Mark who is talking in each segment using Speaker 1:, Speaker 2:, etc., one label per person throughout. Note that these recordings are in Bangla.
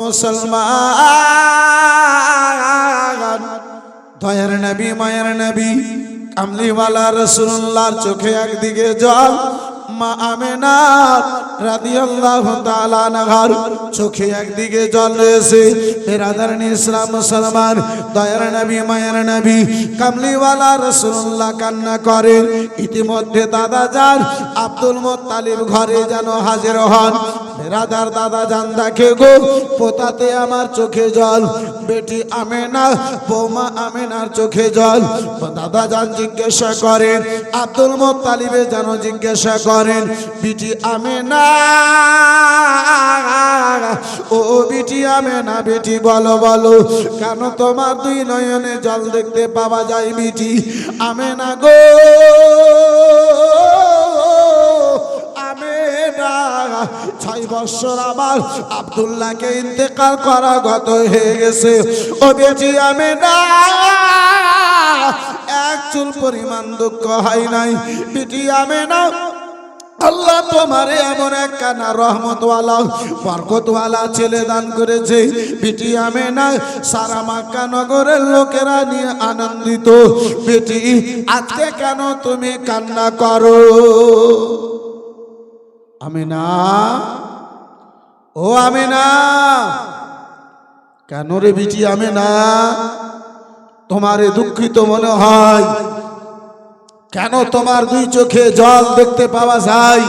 Speaker 1: মুসলমান, দয়ার নবী মায়ের নবী কামলিওয়ালা রাসূলুল্লাহর চোখে একদিকে জল, মা আমেনা রাদিয়াল্লাহু তাআলা আনহার চোখে একদিকে জল রয়েছে। বিরাদরান ইসলাম মুসলমান, দয়ার নবী মায়ের নবী কামলিওয়ালা রাসূলুল্লাহ কান্না করেন। ইতিমধ্যে দাদা যান আব্দুল মুত্তালিব ঘরে যেন হাজির হন। বিরাদার দাদা জান দেখে গো পোতাতে আমার চোখে জল, বেটি আমেনা বৌমা আমেনার চোখে জল। দাদা জান জিজ্ঞাসা করেন, আব্দুল মুত্তালিবে যেন জিজ্ঞাসা করেন, বিটি আমেনা ও বিটি আমেনা, বেটি বলো বলো কেন তোমার দুই নয়নে জল দেখতে পাওয়া যায়? বিটি আমেনা গো আমেনা, 6 বছর আমার আব্দুল্লাহকে ইন্তেকাল করা গত হয়ে গেছে। ও বেটি আমেনা, এক চুল পরিমাণ দুঃখ হয় নাই। বেটি আমেনা, আল্লাহ তোমারে এমন এক কানা রহমতওয়ালা বরকতওয়ালা ছেলে দান করেছে। বেটি আমেনা, সারা মক্কা নগরের লোকেরা নিয়ে আনন্দিত। বেটি আজকে কেন তুমি কান্না করো? আমেনা, ও আমেনা, কেন রে বেটি আমেনা? তোমারে দুঃখিত মনে হয় কেন? তোমার দুই চোখে জল দেখতে পাওয়া যায়।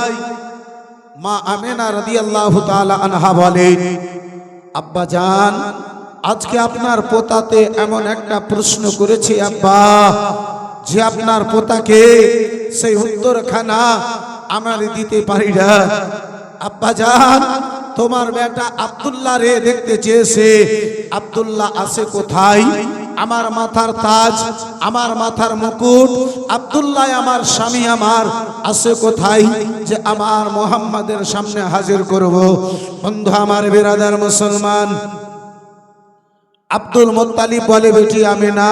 Speaker 1: মা আমেনা রাদিয়াল্লাহু তাআলা আনহা বলেন, আব্বা জান, আজকে আপনার পোতাতে এমন একটা প্রশ্ন করেছে আব্বা, যে আপনার পোতাকে সেই উত্তরখানা আমার দিতে পারি না। আব্বা জান, তোমার বেটা আব্দুল্লাহ রে দেখতে চেয়েছে। আব্দুল্লাহ আছে কোথায়? আমার মাথার তাজ, আমার মাথার মুকুট, আব্দুল্লাহ আমার স্বামী আমার আছে কোথায় যে আমার মুহাম্মাদের সামনে হাজির করব? বন্ধু আমার বিরাদার মুসলমান, আব্দুল মুত্তালিব বলে, বেটি আমেনা,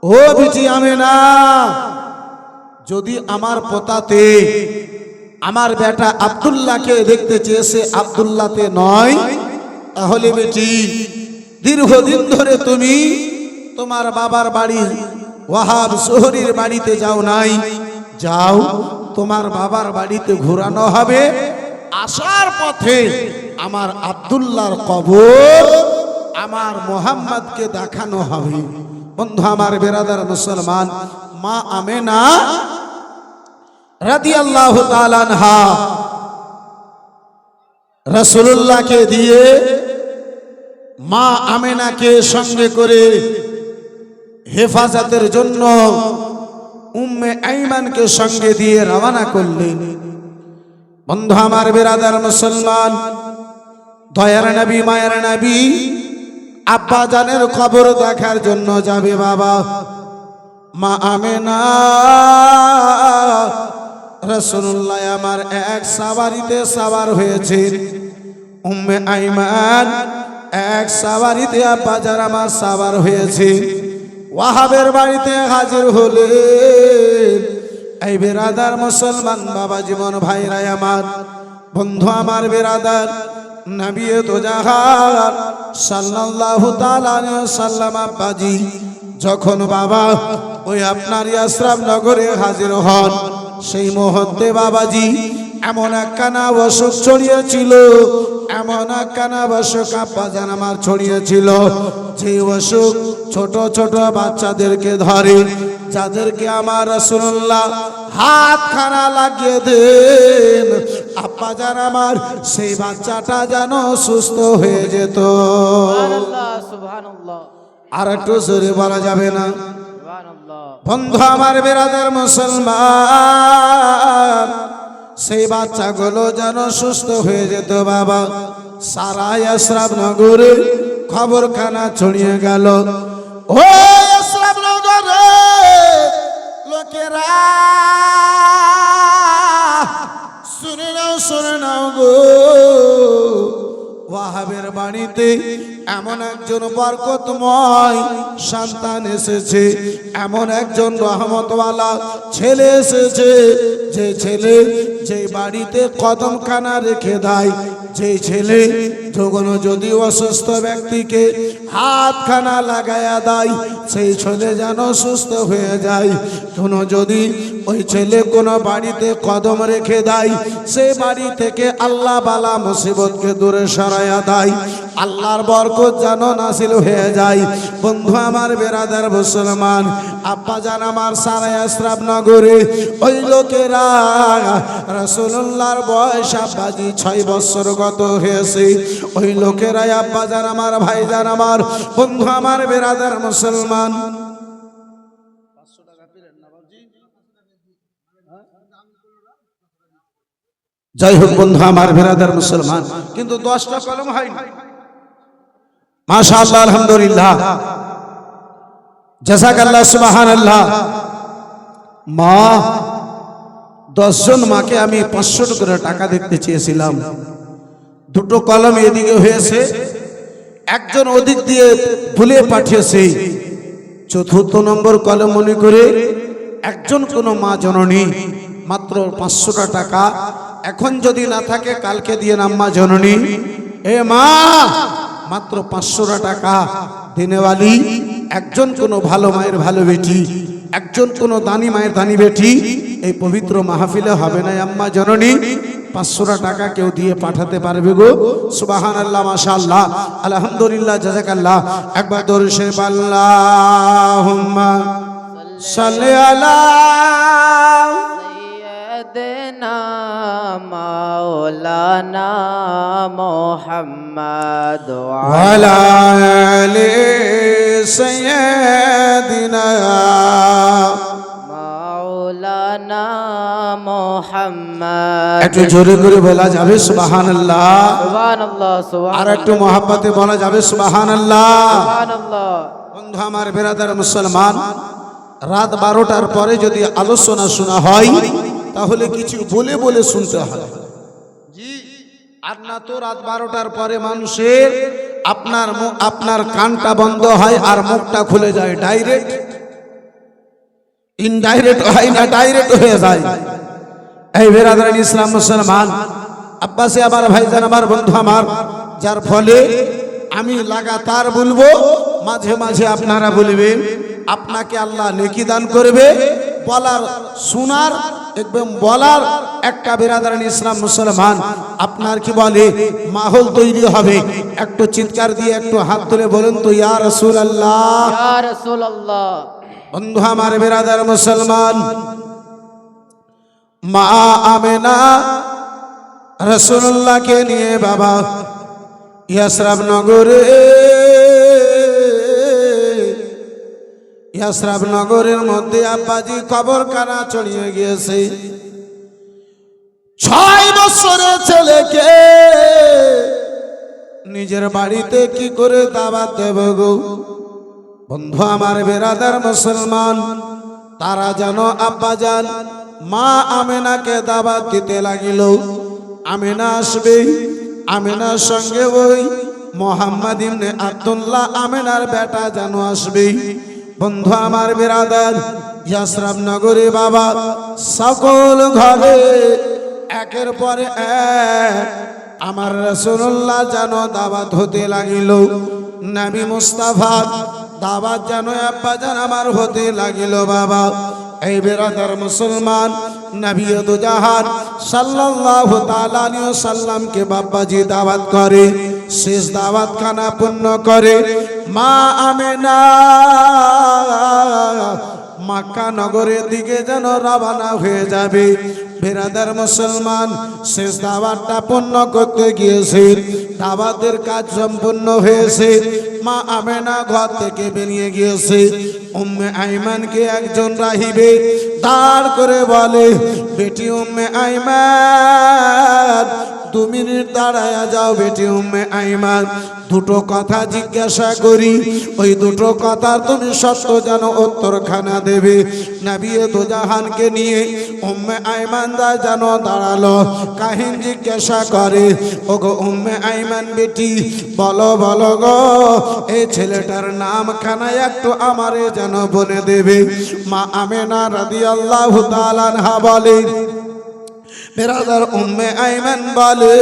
Speaker 1: ও বেটি আমেনা, যদি আমার পোতাতে আমার বেটা আব্দুল্লাহকে দেখতে চেয়েছে আব্দুল্লাহতে নয়, তাহলে বেটি দীর্ঘদিন ধরে তুমি তোমার বাবার বাড়ি ওয়াহাব শহরের বাড়িতে যাও নাই, যাও তোমার বাবার বাড়িতে ঘোরানো হবে। আসার পথে আমার আব্দুল্লাহর কবর আমার মুহাম্মদকে দেখানো হবে। বন্ধু আমার বিরাদার মুসলমান, মা আমেনা রাদিয়াল্লাহু তাআলা আনহা রাসূলুল্লাহকে দিয়ে মা আমেনাকে সঙ্গে করে হেফাজতের জন্য উম্মে আইমানকে সঙ্গে দিয়ে রওনা করলেন। বন্ধু আমার বিরাদার মুসলমান, দয়ার নবী মায়ের নবী আব্বা জানের কবর দেখার জন্য যাবে বাবা। মা আমেনা রাসূলুল্লাহ আমার এক সাওয়ারিতে সাওয়ার হয়েছে, উম্মে আইমান এক সাওয়ারিতে আব্বা জান আমার সাওয়ার হয়েছে। ওয়াহাবের বাড়িতে হাজির হলেন। এই বিরাদার মুসলমান বাবা জীবন ভাইরা আমার, বন্ধু আমার বিরাদার, নবী তো জাহান সাল্লাল্লাহু তাআলা আলাইহি ওয়াসাল্লাম আব্বাজি যখন বাবা ওই আপনার ইয়াসরাব নগরে হাজির হন, সেই মুহূর্তে বাবাজি এমন একখানা অসুখ ছড়িয়েছিল, এমন একখানা অসুখ আব্বা জান আমার ছড়িয়েছিল, যে অসুখ ছোট ছোট বাচ্চাদেরকে ধরে, যাদেরকে আমার রাসূলুল্লাহ হাতখানা লাগিয়ে দেন আব্বা জান আমার সেই বাচ্চাটা যেন সুস্থ হয়ে যেত।
Speaker 2: সুবহানাল্লাহ, সুবহানাল্লাহ।
Speaker 1: আর একটু জোরে বলা যাবে না? বন্ধু আমার বিরাদার মুসলমান, সেই বাচ্চাগুলো যেন সুস্থ হয়ে যেত বাবা। সারা ইয়াসরাব নগরে খবরখানা ছড়িয়ে গেল। ও ইয়াসরাব নগরে লোকেরা শুনে নাও গো, ওয়াহাবের বাড়িতে এমন একজন বরকতময় সন্তান এসেছে, এমন একজন রহমতওয়ালা ছেলে এসেছে, যে ছেলে যে বাড়িতে কদমখানা রেখে দেয়, যে ছেলে যখন যদি অসুস্থ ব্যক্তিকে হাতখানা লাগায়া দেয় সেই ছেলে যেন সুস্থ হয়ে যায়। কোনো যদি ওই ছেলে কোনো বাড়িতে কদম রেখে দেয় সেই বাড়ি থেকে আল্লাহ বালা মুসিবতকে দূরে সরাইয়া দেয়, আল্লাহর বরকত যেন নাসিল হয়ে যায়। বন্ধু আমার বেরাদার মুসলমান, আব্বা জান আমার সারাই আশরাফ নগরে ওই লোকেরা রাসূলুল্লাহর বয়স আব্বাজি 6 বছর গত হয়েছে। ওই লোকেরাই আব্বা জান আমার, ভাই জান আমার, বন্ধু আমার বেরাদার মুসলমান, যাই হোক বন্ধু আমার বেরাদার মুসলমান, কিন্তু 10টা কলম হয়নি। মাশাআল্লাহ, আলহামদুলিল্লাহ, জাযাকাল্লাহ, সুবহানাল্লাহ। মা 10 জন মাকে আমি 500 করে টাকা দিতে চেয়েছিলাম, 2টো কলম এদিকে হয়েছে, একজন ওদিক দিয়ে ভুলে পাঠিয়েছে। 4র্থ নম্বর কলম মনে করে একজন কোন মা জননী মাত্র 500 টাকা, এখন যদি না থাকে কালকে দিয়ে আম্মা জননী। এ মা, মাত্র 500 টাকা দিনেওয়ালি একজন কোন ভালো মায়ের ভালো বেটি, একজন কোন দানি মায়ের দানি বেটি এই পবিত্র মাহফিলে হবে না আম্মা জননী? 500 টাকা কেউ দিয়ে পাঠাতে পারবে গো? সুবহানাল্লাহ, মাশাআল্লাহ, আলহামদুলিল্লাহ, জাযাকাল্লাহ। একবার দরুদ শরীফ, আল্লাহুম্মা সাল্লি আলা
Speaker 2: সাইয়্যিদিনা মাওলানা মুহাম্মদ ওয়া
Speaker 1: ওয়ালা আলি সাইয়্যিদিনা
Speaker 2: মাওলানা মুহাম্মদ।
Speaker 1: একটু জোরে করে বলা যাবে সুবহানাল্লাহ?
Speaker 2: সুবহানাল্লাহ,
Speaker 1: আর
Speaker 2: সুবহানাল্লাহ,
Speaker 1: একটু মহব্বতে বলা যাবে সুবহানাল্লাহ?
Speaker 2: সুবহানাল্লাহ।
Speaker 1: বন্ধু আমার বেরাদার মুসলমান, রাত 12টার পরে যদি আলোচনা শোনা হয় তাহলে কিছু বলে বলে শুনতে হয়। জি, আর না তো রাত 12টার পরে মানুষের আপনার কানটা বন্ধ হয় আর মুখটা খুলে যায়, ডাইরেক্ট ইনডাইরেক্ট হয় না, ডাইরেক্ট হয়ে যায়। এই বেরাদার ইসলাম মুসলমান, আব্বাসে আমার ভাইজান আমার, বন্ধু আমার, যার ফলে আমি লাগাতার বলবো, মাঝে মাঝে আপনারা বলবেন, আপনাকে আল্লাহ নেকি দান করবে। বলার শোনার একদম বলার একটা বেরাদার ইসলাম মুসলমান, আপনার কি বলে মাহৌল তৈরি হবে। একটু চিৎকার দিয়ে একটু হাত তুলে বলুন তো, ইয়া রাসূলুল্লাহ,
Speaker 2: ইয়া রাসূলুল্লাহ।
Speaker 1: বন্ধু আমার বেরাদার মুসলমান, মা আমেনা রাসূলুল্লাহকে নিয়ে বাবা ইয়াসরাব নগরে, ইয়াসরাব নগরের মধ্যে আব্বাজি কবরখানা চড়িয়ে গিয়েছে। 6 বছরের ছেলেকে নিজের বাড়িতে কি করে দাওয়াত দেব গো? বন্ধু আমার বেরাদার মুসলমান, তারা যেন আব্বাজান মা আমেনাকে দাওয়াত দিতে লাগিল। আমেনা আসবে, আমেনার সঙ্গে ওই মোহাম্মদ ইবনে আব্দুল্লাহ আমেনার বেটা যেন আসবে। বন্ধু আমার বেরাদার, ইয়াসরাব নগরে বাবা সকল ঘরে একের পর এক আমার রাসূলুল্লাহ যেন দাওয়াত হতে লাগিল। নবী মুস্তাফা দাওয়াত যেন আব্বাজান আমার হতে লাগিল বাবা। এই বেরাদার মুসলমান, নবী দু জাহান সাল্লাল্লাহু তাআলা আলাইহি ওয়াসাল্লামকে বাবাজি দাওয়াত করে, শেষ দাওয়াত খানা পূর্ণ করে মা আমেনা মক্কা নগরের দিকে যেন রওনা হয়ে যাবে। বেরাদার মুসলমান, শেষ দাওয়াতটা পূর্ণ করতে গিয়েছে, দাওয়াতের কাজ সম্পূর্ণ হয়েছে। মা আমেনা ঘর থেকে বেরিয়ে গিয়েছে। উম্মে আইমানকে একজন রাহিবে দাঁড় করে বলে, বেটি উম্মে আইমান, 2 মিনিট দাঁড়ায়া যাও বেটি উম্মে আইমান, 2টো কথা জিজ্ঞাসা করি, ওই 2টো কথা তুমি সত্য যেন উত্তরখানা দেবে। নবী দু জাহানকে নিয়ে উম্মে আইমান দা যেন দাঁড়ালো, কাহিনী জিজ্ঞাসা করে, ওগো উম্মে আইমান বেটি, বলো বলো গো, এই ছেলেটার নাম খানা একটু আমারে যেন বলে দেবে। মা আমেনা রাদিয়াল্লাহু তাআলা আনহা বলেন, বেরাদার উম্মে আইমান বলে,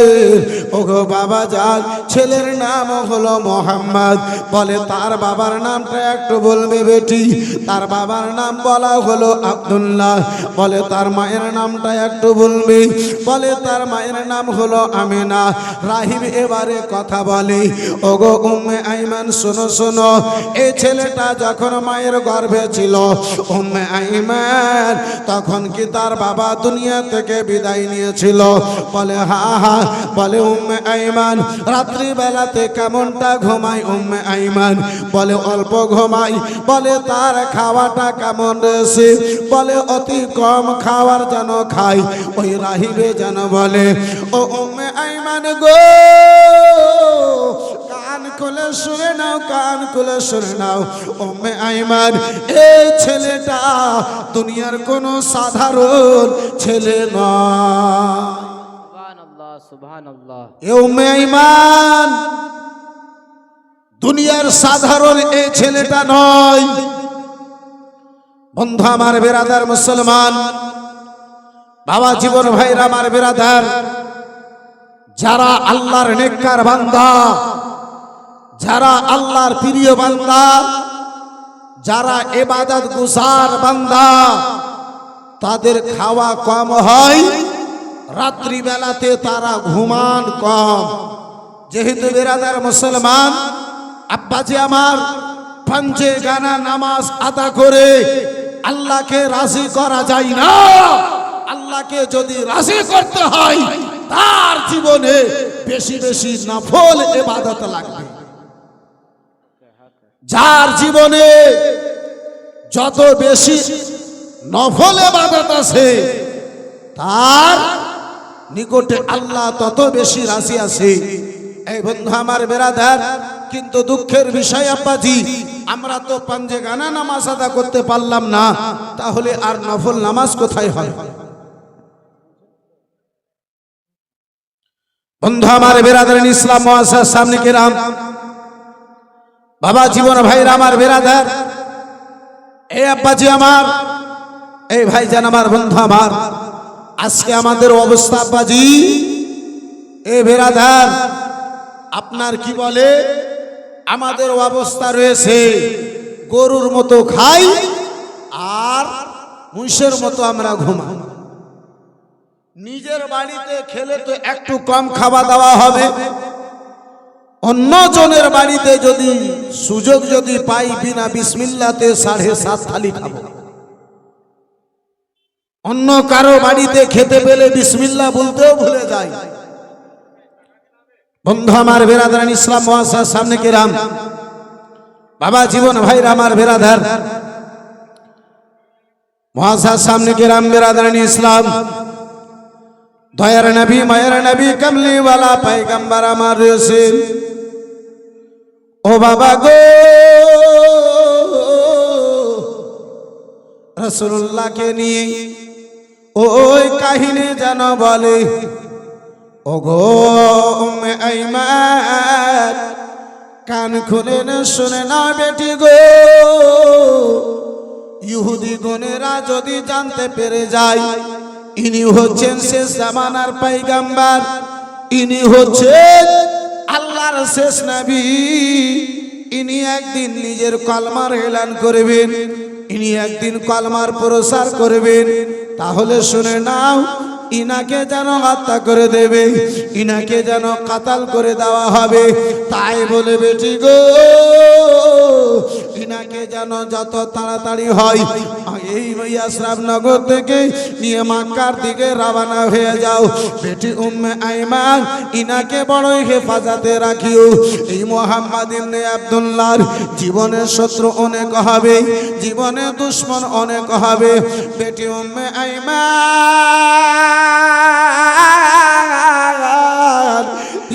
Speaker 1: ওগো বাবা যান, ছেলের নাম হলো মোহাম্মদ। বলে তার বাবার নামটা একটু বলবে বেটি? তার বাবার নাম বলা হলো আব্দুল্লাহ। বলে তার মায়ের নামটা একটু বলবে? বলে তার মায়ের নাম হলো আমিনা। রাহিব এবারে কথা বলে, ওগো উম্মে আইমান শোনো শোনো, এই ছেলেটা যখন মায়ের গর্ভে ছিল উম্মে আইমান, তখন কি তার বাবা দুনিয়া থেকে বিদায় নিয়েছিল? বলে হা হা। বলে উম্মে আইমান রাত্রি বেলাতে কেমনটা ঘুমাই উম্মে আইমান? বলে অল্প ঘুমাই। বলে তার খাওয়াটা কেমন রয়েছে? বলে অতি কম খাওয়ার যেন খাই। ওই রাহিবে যেন বলে, ও উম্মে আইমান গো, কান খুলে শুনে নাও, কান খুলে শুনে নাও। উম্মে আইমান, এই ছেলেটা দুনিয়ার কোনো সাধারণ ছেলে নয়।
Speaker 2: সুবহানাল্লাহ, সুবহানাল্লাহ।
Speaker 1: এ উম্মে আইমান দুনিয়ার সাধারণ এই ছেলেটা নয়। বন্ধু আমার, বেরাদার মুসলমান, বাবা জীবন ভাইরা আমার বেরাদার, যারা আল্লাহর নেককার বান্দা, যারা আল্লাহর প্রিয় বান্দা, যারা ইবাদত গুজার বান্দা, তাদের খাওয়া কম হয়, রাত্রি বেলাতে তারা ঘুমান কম। যেহেতু বেরাদার মুসলমান, আব্বাজি আমার পাঞ্জে গানা নামাজ আদা করে আল্লাহকে রাজি করা যায় না। আল্লাহকে যদি রাজি করতে হয়, তার জীবনে বেশি বেশি নফল ইবাদত লাগবে। যার জীবনে যত বেশি নফল ইবাদত আছে, তার নিকটে আল্লাহ তত বেশি রাজি আছে। এই বন্ধু আমার বেরাদার, কিন্তু দুঃখের বিষয় আব্বাজি, আমরা তো পাঞ্জে গানা নামাজ আদা করতে পারলাম না, তাহলে আর নফল নামাজ কোথায় হয়? বন্ধু আমার বেরাদার ইসলাম মুআসসাস সামনে কিরাম, বাবা জীবন ভাইরা আমার বেরাদার, এই আব্বাজি আমার, এই ভাইজান আমার, বন্ধু আমার, আজকে আমাদের অবস্থা আব্বাজি, এ বেরাদার, আপনার কি বলে, আমাদের অবস্থা রয়েছে গরুর মতো খাই আর মুষের মতো আমরা ঘুমাই। নিজের বাড়িতে খেলে তো একটু কম খাওয়া দাওয়া হবে, অন্য জনের বাড়িতে যদি সুযোগ যদি পাই, বিনা বিসমিল্লাতে 7.5 থালি খাবো। অন্য কারো বাড়িতে খেতে পেলে বিসমিল্লাহ বলতেও ভুলে যায়। বন্ধু আমার বেরাদার ইসলাম মুআসসাস সামনে কিরাম, বাবা জীবন ভাইরা আমার বেরাদার, মুআসসাস সামনে কিরাম, বেরাদার ইসলাম, দয়ার নবী, মায়ের নবী, কামলিওয়ালা পয়গম্বর আমার রয়েছে। ও বাবা গো, রাসূলুল্লাহকে নিয়ে ওই কাহিনী যেন বলে, ও গো উম্মে আইমান, কান খুলে না শুনে না বেটি গো, ইহুদি গণেরা যদি জানতে পেরে যায় ইনি হচ্ছেন শেষ জামানার পয়গম্বর, ইনি হচ্ছেন আল্লাহর শেষ নবী, ইনি একদিন নিজের কলমার এলান করবেন, ইনি একদিন কলমার প্রসার করবেন, তাহলে শুনে নাও, ইনাকে যেন হত্যা করে দেবে, ইনাকে যেন কাতাল করে দেওয়া হবে। তাই বলে বেটি গো, ইনাকে যেন যত তাড়াতাড়ি হয় এই আশরাফ নগর থেকে নিয়ে মক্কার দিকে রওনা হয়ে যাও। বেটি উম্মে আইমান, ইনাকে বড়ই হেফাজতে রাখিও। এই মুহাম্মদ ইবনে আব্দুল্লাহর জীবনের শত্রু অনেক হবে, জীবনে দুশ্মন অনেক হবে। বেটি উম্মে আইমান,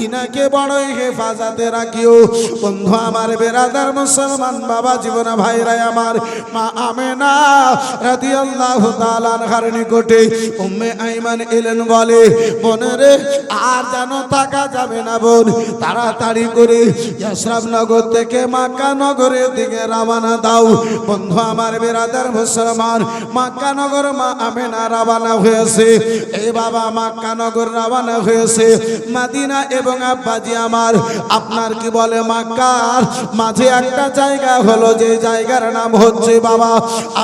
Speaker 1: ইনাকে বড়ই হেফাজতে হেফাজতে রাখিও। বন্ধু আমার বেরাদার মুসলমান বাবা জীবন ভাইরা আমার, মা আমেনা রাদিয়াল্লাহু তাআলা আনহার নিকটে উম্মে আইমান এলেন, বলে বোনেরে আর যেন থাকা যাবে না বোন, তাড়াতাড়ি করে ইয়াসরাব নগর থেকে মক্কা নগরের দিকে রওনা দাও। বন্ধু আমার বেরাদার মুসলমান, মক্কা নগর মা আমেনা রওনা হয়েছে। এই বাবা মক্কা নগর রওনা হয়েছে। মদিনা এবং আব্বাজি আমার, আপনার কি বলে মক্কার মাঝে একটা জায়গা হলো, যে জায়গার নাম হচ্ছে বাবা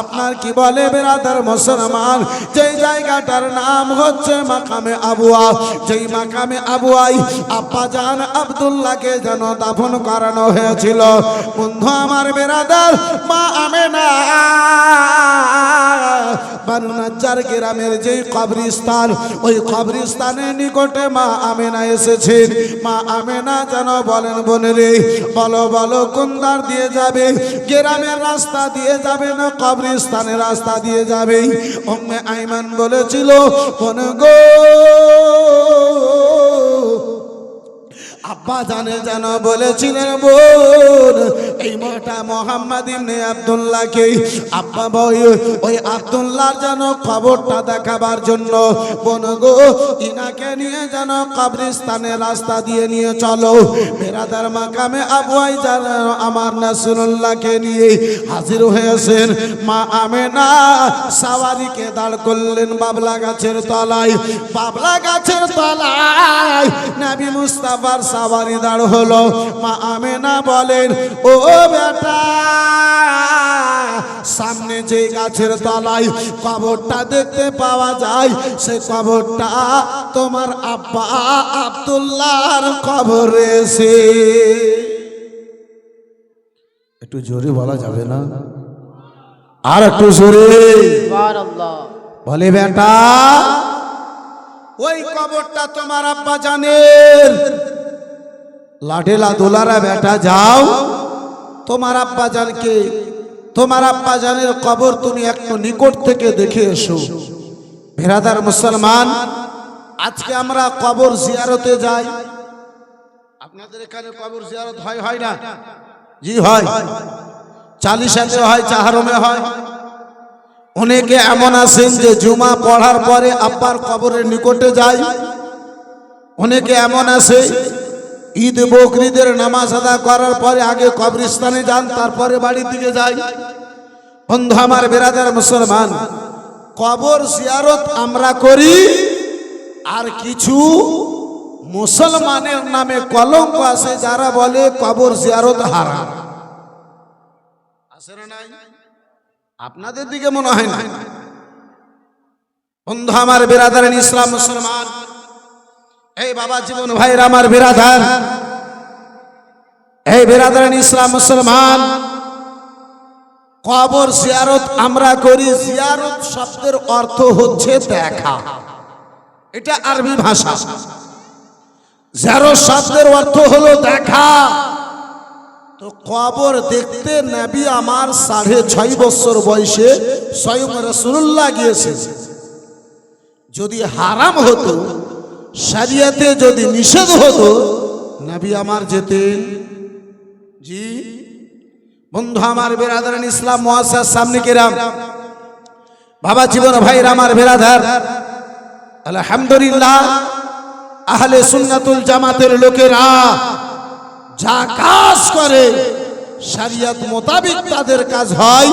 Speaker 1: আপনার কি বলে বেরাদার মুসলমান, যেই জায়গাটার নাম হচ্ছে মাকামে আবুয়া। যেই মাকামে আবুয়াই আব্বা জান আব্দুল্লাহকে যেন দাফন করানো হয়েছিল। বন্ধু আমার বেরাদার, মা আমেনা বানু নাজ্জার গ্রামের যেই কবরস্থান, ওই কবরস্থানের নিকটে মা আমেনা এসেছেন। মা আমেনা যেন বলেন, বোনেরে বলো বলো কোন দ্বার দিয়ে যাবে? গ্রামের রাস্তা দিয়ে যাবে না কবরস্থানের রাস্তা দিয়ে যাবে? উম্মে আইমান বলেছিল, বোন গো আব্বা জানে যেন বলেছিলেন, বোন এই মোটা মোহাম্মদ ইবনে আব্দুল্লাহকে আব্বা ওই আব্দুল্লাহর যেন কবরটা দেখাবার জন্য বোন গো ইনাকে নিয়ে যেন কবরস্থানের রাস্তা দিয়ে নিয়ে চলো। বেরাদার মাকামে আবুয়াই যেন আমার রাসূলুল্লাহকে নিয়ে হাজির হয়েছেন। মা আমেনা সাওয়ারিকে দাঁড় করলেন বাবলা গাছের তলায়। বাবলা গাছের তলায় নবী মুস্তাফার সাওয়ারি দাঁড় হলো। মা আমেনা বলেন, ও বেটা সামনে যে গাছের তলায় কবরটা দেখতে পাওয়া যায়, সে কবরটা তোমার আব্বা আব্দুল্লাহর কবর রয়েছে। একটু জোরে বলা যাবে না? আর একটু জোরে
Speaker 2: সুবহানাল্লাহ।
Speaker 1: বলে বেটা ওই কবরটা তোমার আব্বা জানেন। লাডেলা দোলারা বেটা যাও, তোমার আব্বা জানকে তোমার আব্বা জানের কবর তুমি একটু নিকট থেকে দেখে এসো। বেরাদার মুসলমান, আজকে আমরা কবর জিয়ারতে যাই। আপনাদের এখানে কবর জিয়ারত হয় হয় না? জি হয়। চালিশাতে হয়, চাহারমে হয়। অনেকে এমন আছেন যে জুমা পড়ার পরে আব্বার কবরের নিকটে যায়। অনেকে এমন আছে ঈদ বকরিদের নামাজ আদা করার পরে আগে কবরস্থানে যান, তারপরে বাড়ির দিকে যায়। বন্ধু আমার বেরাদার মুসলমান, কবর জিয়ারত আমরা করি, আর কিছু মুসলমানের নামে কলঙ্ক আছে যারা বলে কবর জিয়ারত হারাম। আছে না নাই? আপনাদের দিকে মনে হয় না? বন্ধু আমার বেরাদার ইসলাম মুসলমান, এই বাবা জীবন ভাইরা আমার বেরাদার, এই বেরাদার ইসলাম মুসলমান, কবর জিয়ারত আমরা করি। জিয়ারত শব্দের অর্থ হচ্ছে দেখা, এটা আরবি ভাষা। জিয়ারত শব্দের অর্থ হলো দেখা। তো কবর দেখতে নবী আমার 6.5 বছর বয়সে স্বয়ং রাসূলুল্লাহ গিয়েছেন। যদি হারাম হতো, শরিয়াতে যদি নিষেধ হতো, নবী আমার যেতেন? জি বন্ধু আমার বেরাদার ইসলাম মুআসসাস সামনে কিরাম, বাবা জীবন ভাইরা আমার বেরাদার, আলহামদুলিল্লাহ আহলে সুন্নাতুল জামাতের লোকেরা যা কাজ করে শরিয়ত মোতাবেক তাদের কাজ হয়,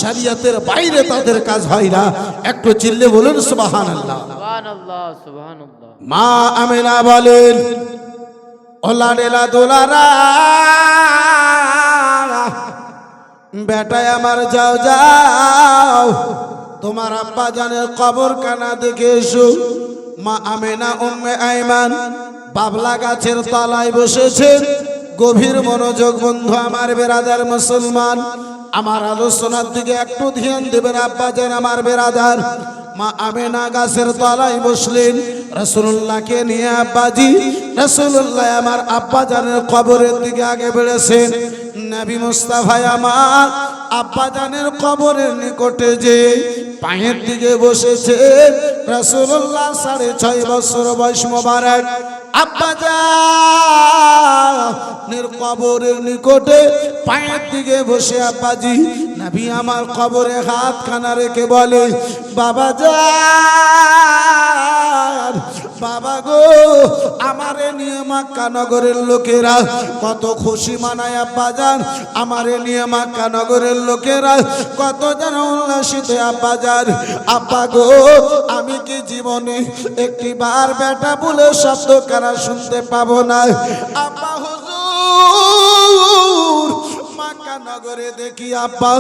Speaker 1: শরিয়তের বাইরে তাদের কাজ হয় না। একটু চিল্লে বলুন সুবহানাল্লাহ।
Speaker 2: সুবহানাল্লাহ, সুবহানাল্লাহ।
Speaker 1: মা আমেনা বলেন, ওলা ডেলা দোলারা বেটায় আমার যাও যাও, তোমার আব্বা জানের কবর কানা দেখে এসো। মা আমেনা উম্মে আইমান বাবলা গাছের তলায় বসেছেন, গভীর মনোযোগ। বন্ধু আমার বেরাদার মুসলমান, আমার আলোচনার দিকে একটু ধ্যান দেবেন। আব্বা জান আমার বেরাদার, মা আমেনা গাছের তলায় বসলেন রাসূলুল্লাহকে নিয়ে। আব্বাজি রাসূলুল্লাহ আমার আব্বা জানের কবরের দিকে আগে বেড়েছেন। নবী মুস্তাফা আমার আব্বা জানের কবরের নিকটে যে পায়ের দিকে বসেছে রাসূলুল্লাহ 6.5 বছর বয়স মোবারক আব্বাজানের কবরের নিকটে পায়ের দিকে বসে আব্বাজি নবী আমার কবরে হাত খানা রেখে বলে বাবাজান বাবা গো আমারে নিয়ে মক্কা নগরের লোকেরা কত খুশি মানায় আব্বাজান আমারে নিয়ে মক্কা নগরের লোকেরা কত যেন উল্লাসিত আব্বাজান আব্বা গো আমি কি জীবনে একটি বার বেটা বলে শব্দ কারা শুনতে পাবো না আব্বা হুজুর মক্কা নগরে দেখি আব্বা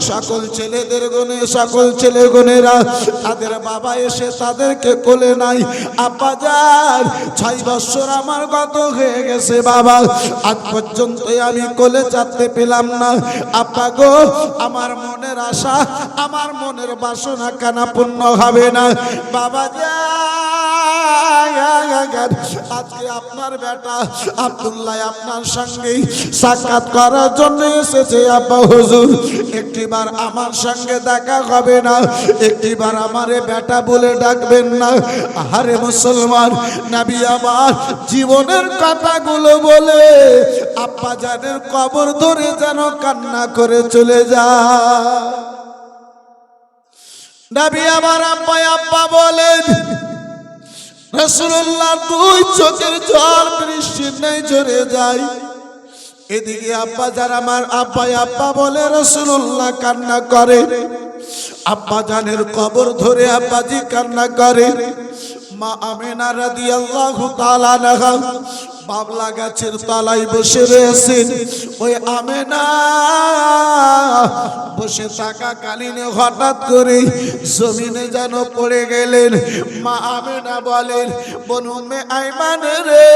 Speaker 1: সকল ছেলেদের গুণে সকল ছেলেগুনেরা তাদের বাবা এসে তাদেরকে কোলে নাই আব্বা যান 6 বছর আমার গত হয়ে গেছে বাবা আজ পর্যন্ত আমি কোলে চাপতে পেলাম না আব্বা গো আমার মনের আশা আমার মনের বাসনা কানা পূর্ণ হবে না বাবা যান আজকে আপনার বেটা আব্দুল্লাহ আপনার সঙ্গে সাক্ষাৎ করার জন্য এসেছে আব্বা হুজুর একটিবার আমার সঙ্গে দেখা হবে না একটিবার আমারে বেটা বলে ডাকবেন না আরে মুসলমান নবী আমার জীবনের কথাগুলো বলে আব্বা জানের কবর ধরে যেন কান্না করে চলে যায় নবী আমার আব্বা আব্বা বলেন রাসূলুল্লাহ দুই চোখের জল বৃষ্টির ন্যায় ঝরে যায় এদিকে আব্বা যার আমার আব্বা আব্বা বলে রাসূলুল্লাহ কান্না করে আব্বা জানের কবর ধরে আব্বাজি কান্না করে মা আমিনা রাদিয়াল্লাহু তাআলা আনহা বাবলা গাছের তলায় বসে রয়েছেন ওই আমিনা বসে থাকা কালীনে হঠাৎ করে জমিনে যেন পড়ে গেলেন মা আমিনা বলেন বোন উম্মে আইমান রে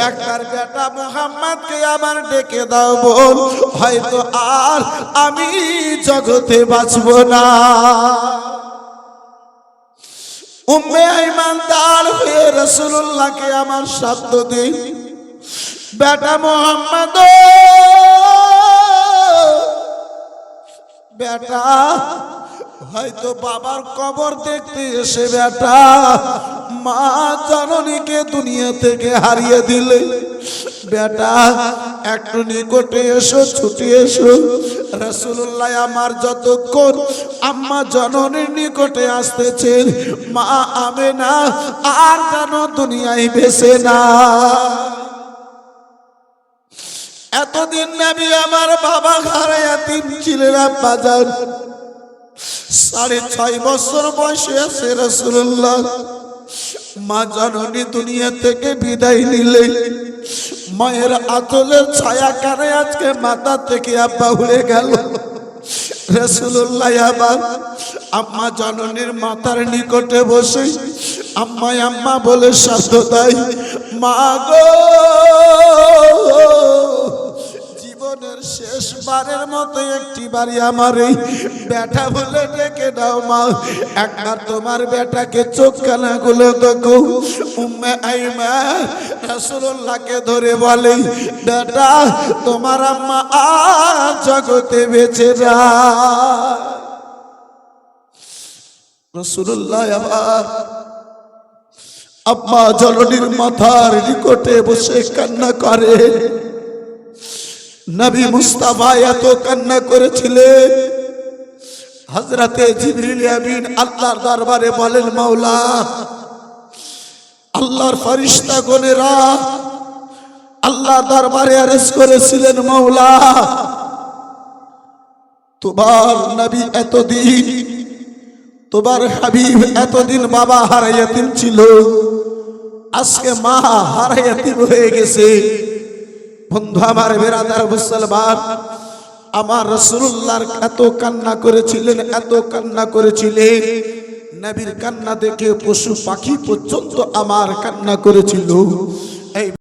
Speaker 1: একবার বেটা মুহাম্মদকে আমার ডেকে দাও বোন হয়তো আর আমি জগতে বাঁচব না উম্মে আইমান দাঁড় হয়ে রাসূলুল্লাহকে আমার শব্দ দেই বেটা মুহাম্মদ বেটা হয়তো বাবার কবর দেখতে এসে বেটা মা জননীকে দুনিয়া থেকে হারিয়ে দিলে বেটা একটু নিকটে এসো ছুটে এসো রাসূলুল্লাহ আমার যতক্ষণ আম্মা জননীর নিকটে আসতেছেন মা আমেনা আর যেন দুনিয়ায় বেঁচে না এতদিন নবী আমার বাবা ঘরে এতিম ছিলেন আব্বা জান 6.5 বছর বয়সে আছে রাসূলুল্লাহ মা জননী দুনিয়া থেকে বিদায় নিলে মায়ের আঁচলের ছায়া কানে আজকে মাথা থেকে আব্বা উড়ে গেল রাসূলুল্লাহ আবার আম্মা জননীর মাথার নিকটে বসে আম্মা আম্মা বলে শব্দ দেয় মা গো জীবনের শেষবারের মতো একটি বাড়ি আমার এই বেটা বলে ডেকে দাও মা একবার তোমার বেটাকে চোখ কানা গুলো দেখো উম্মে আইমান রাসূলুল্লাহকে ধরে বলে বেটা তোমার আম্মা আর জগতে বেঁচে না রাসূলুল্লাহ আবার আম্মা জননীর মাথার নিকটে বসে কান্না করে নবী মুস্তাফা এত কান্না করেছিলেন হযরতে জিবরিল আমিন আল্লাহর দরবারে বলেন মাওলা আল্লাহর ফেরেশতা গণেরা আল্লাহর দরবারে আরজ করেছিলেন মাওলা তোমার নবী এতদিন তোমার হাবিব এতদিন বাবা হারায়াতিম ছিল আজকে মা হারায়াতিম হয়ে গেছে বন্ধু আমার বেরাদার মুসলমান আমার রাসূলুল্লাহর এত কান্না করেছিলেন নবীর কান্না দেখে পশু পাখি পর্যন্ত আমার কান্না করেছিল